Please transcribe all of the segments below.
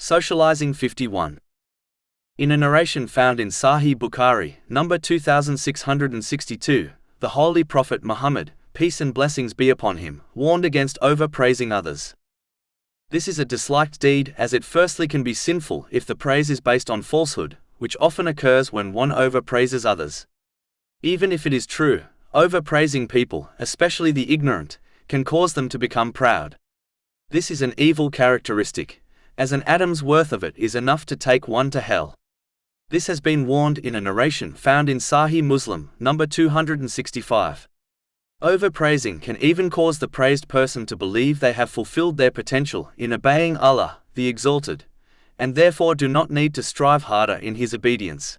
Socializing 51. In a narration found in Sahih Bukhari, number 2662, the Holy Prophet Muhammad, peace and blessings be upon him, warned against overpraising others. This is a disliked deed, as it firstly can be sinful if the praise is based on falsehood, which often occurs when one overpraises others. Even if it is true, overpraising people, especially the ignorant, can cause them to become proud. This is an evil characteristic, as an atom's worth of it is enough to take one to hell. This has been warned in a narration found in Sahih Muslim, number 265. Overpraising can even cause the praised person to believe they have fulfilled their potential in obeying Allah, the Exalted, and therefore do not need to strive harder in His obedience.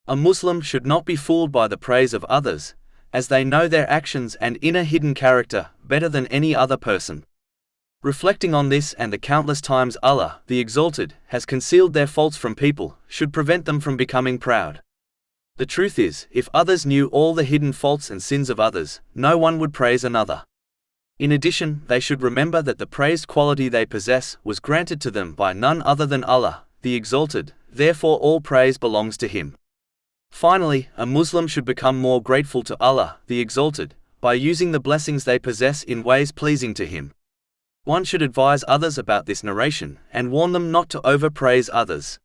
A Muslim should not be fooled by the praise of others, as they know their actions and inner hidden character better than any other person. Reflecting on this and the countless times Allah, the Exalted, has concealed their faults from people, should prevent them from becoming proud. The truth is, if others knew all the hidden faults and sins of others, no one would praise another. In addition, they should remember that the praised quality they possess was granted to them by none other than Allah, the Exalted, therefore all praise belongs to Him. Finally, a Muslim should become more grateful to Allah, the Exalted, by using the blessings they possess in ways pleasing to Him. One should advise others about this narration, and warn them not to overpraise others.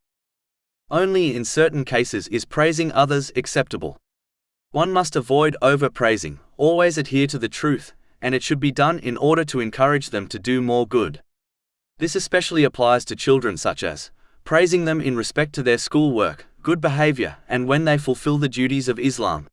Only in certain cases is praising others acceptable. One must avoid overpraising, always adhere to the truth, and it should be done in order to encourage them to do more good. This especially applies to children, such as praising them in respect to their schoolwork, good behavior, and when they fulfill the duties of Islam.